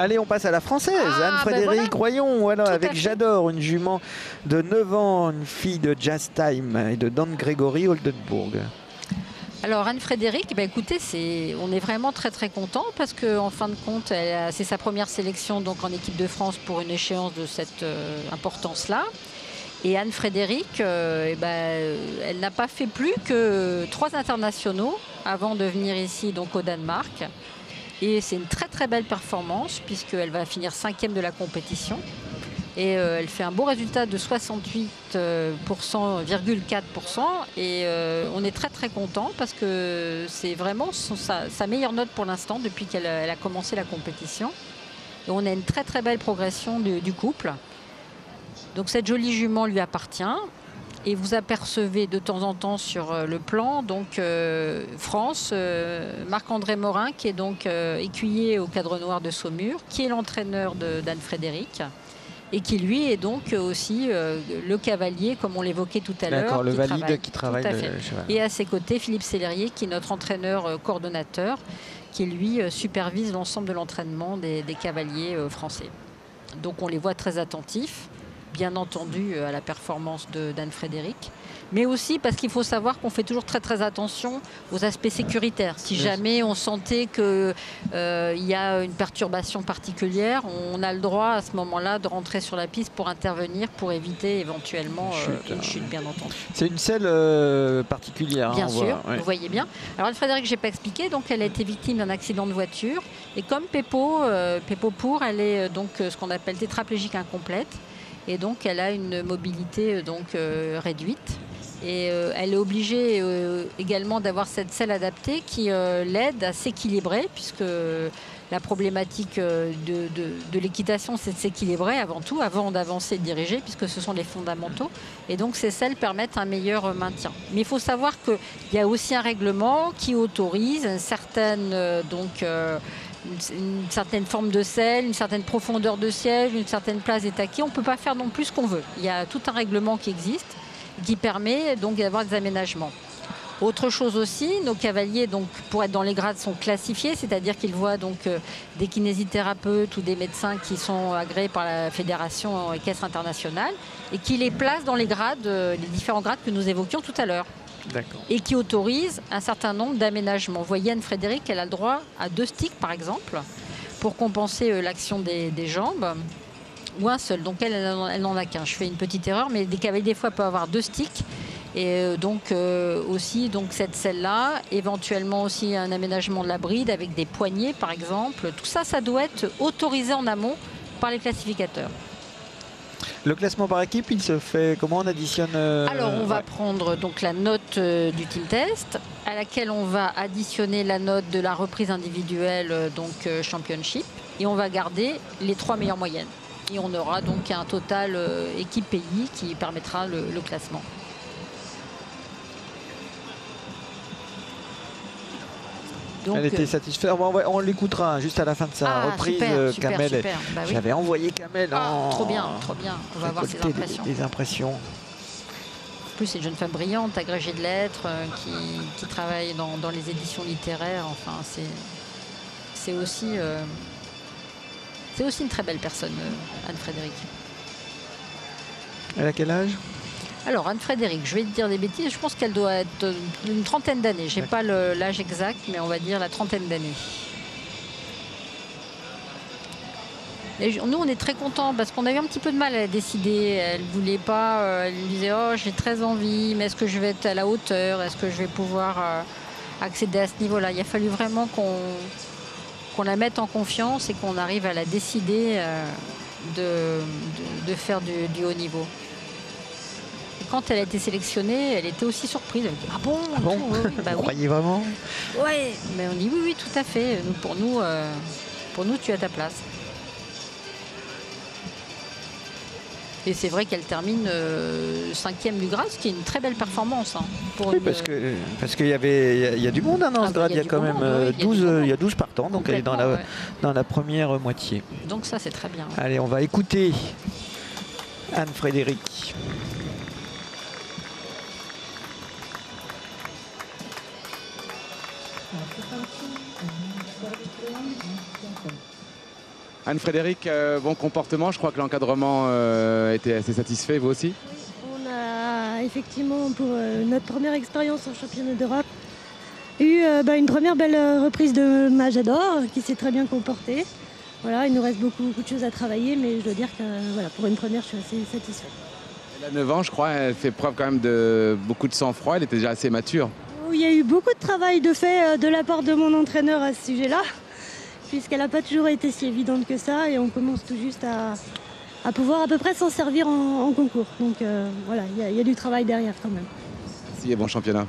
Allez, on passe à la française, Ah, Anne-Frédérique Royon, voilà, Tout à avec fait. J'adore, une jument de 9 ans, une fille de Jazz Time et de Dan Gregory Oldenburg. Alors Anne-Frédérique, écoutez, on est vraiment très très content parce qu'en fin de compte, c'est sa première sélection donc en équipe de France pour une échéance de cette importance-là. Et Anne-Frédérique, elle n'a pas fait plus que 3 internationaux avant de venir ici donc au Danemark. Et c'est une très très belle performance puisqu'elle va finir 5e de la compétition. Et elle fait un beau résultat de 68,4%. Et on est très très content parce que c'est vraiment sa meilleure note pour l'instant depuis qu'elle a commencé la compétition. Et on a une très très belle progression du couple. Donc cette jolie jument lui appartient. Et vous apercevez de temps en temps sur le plan donc France, Marc-André Morin qui est donc écuyer au Cadre Noir de Saumur, qui est l'entraîneur d'Anne-Frédérique et qui lui est donc aussi le cavalier comme on l'évoquait tout à l'heure. D'accord, le valide qui travaille le cheval. Et à ses côtés Philippe Sellerier qui est notre entraîneur coordonnateur qui lui supervise l'ensemble de l'entraînement des cavaliers français. Donc on les voit très attentifs. Bien entendu à la performance d'Anne-Frédérique, mais aussi parce qu'il faut savoir qu'on fait toujours très très attention aux aspects sécuritaires. Si jamais on sentait qu'il y a une perturbation particulière, on a le droit à ce moment-là de rentrer sur la piste pour intervenir, pour éviter éventuellement une chute, bien entendu. C'est une selle particulière. Bien sûr, voit, ouais. Vous voyez bien. Alors Anne-Frédérique, je n'ai pas expliqué, donc elle a été victime d'un accident de voiture, et comme Peppo Pour, elle est donc ce qu'on appelle tétraplégique incomplète. Et donc, elle a une mobilité réduite. Et elle est obligée également d'avoir cette selle adaptée qui l'aide à s'équilibrer, puisque la problématique de l'équitation, c'est de s'équilibrer avant tout, avant d'avancer et de diriger, puisque ce sont les fondamentaux. Et donc, ces selles permettent un meilleur maintien. Mais il faut savoir qu'il y a aussi un règlement qui autorise une certaine forme de selle, une certaine profondeur de siège, une certaine place des taquets. On ne peut pas faire non plus ce qu'on veut. Il y a tout un règlement qui existe, qui permet donc d'avoir des aménagements. Autre chose aussi, nos cavaliers, donc, pour être dans les grades, sont classifiés, c'est-à-dire qu'ils voient donc, des kinésithérapeutes ou des médecins qui sont agréés par la Fédération équestre internationale et qui les placent dans les grades, les différents grades que nous évoquions tout à l'heure. Et qui autorise un certain nombre d'aménagements. Vous voyez, Anne-Frédérique, elle a le droit à 2 sticks, par exemple, pour compenser l'action des jambes, ou un seul. Donc, elle n'en a qu'un. Je fais une petite erreur, mais des cavaliers, des fois, peuvent avoir 2 sticks. Et donc, aussi, donc, cette selle-là, éventuellement aussi un aménagement de la bride avec des poignées, par exemple. Tout ça, ça doit être autorisé en amont par les classificateurs. Le classement par équipe, il se fait comment? On additionne Alors, on va prendre donc la note du team test, à laquelle on va additionner la note de la reprise individuelle, donc championship, et on va garder les 3 meilleures moyennes. Et on aura donc un total équipe pays qui permettra le classement. Donc, elle était satisfaite. On l'écoutera juste à la fin de sa reprise. Super, Kamel, super. Bah oui. J'avais envoyé Kamel en... Trop bien, trop bien. On va voir ses impressions. Des impressions. En plus, c'est une jeune femme brillante, agrégée de lettres, qui travaille dans les éditions littéraires. Enfin, c'est aussi une très belle personne, Anne-Frédérique. Elle a quel âge? Alors, Anne-Frédérique, je vais te dire des bêtises, je pense qu'elle doit être une trentaine d'années. Je n'ai pas l'âge exact, mais on va dire la trentaine d'années. Nous, on est très contents parce qu'on a eu un petit peu de mal à décider. Elle ne voulait pas, elle me disait « Oh, j'ai très envie, mais est-ce que je vais être à la hauteur? Est-ce que je vais pouvoir accéder à ce niveau-là » Il a fallu vraiment qu'on la mette en confiance et qu'on arrive à la décider de faire du haut niveau. Quand elle a été sélectionnée, elle était aussi surprise. Elle me dit « Ah bon, oui, bah, Vous croyez vraiment? Oui, mais on dit oui, tout à fait. Pour nous, tu as ta place. Et c'est vrai qu'elle termine 5e du grade, ce qui est une très belle performance. Hein, oui, parce qu'il y a du monde dans ce grade. Il y a quand même 12 partants, donc elle est dans la première moitié. Donc ça, c'est très bien. Ouais. Allez, on va écouter Anne-Frédérique. Anne-Frédérique, bon comportement, je crois que l'encadrement était assez satisfait, vous aussi? Oui, on a effectivement, pour notre première expérience en championnat d'Europe, eu une première belle reprise de Majador qui s'est très bien comportée. Voilà, il nous reste beaucoup de choses à travailler, mais je dois dire que voilà, pour une première, je suis assez satisfaite. Elle a 9 ans, je crois, elle fait preuve quand même de beaucoup de sang-froid, elle était déjà assez mature. Il y a eu beaucoup de travail de fait de la part de mon entraîneur à ce sujet-là, puisqu'elle n'a pas toujours été si évidente que ça, et on commence tout juste à pouvoir à peu près s'en servir en concours. Donc voilà, il y a du travail derrière quand même. Merci et bon championnat.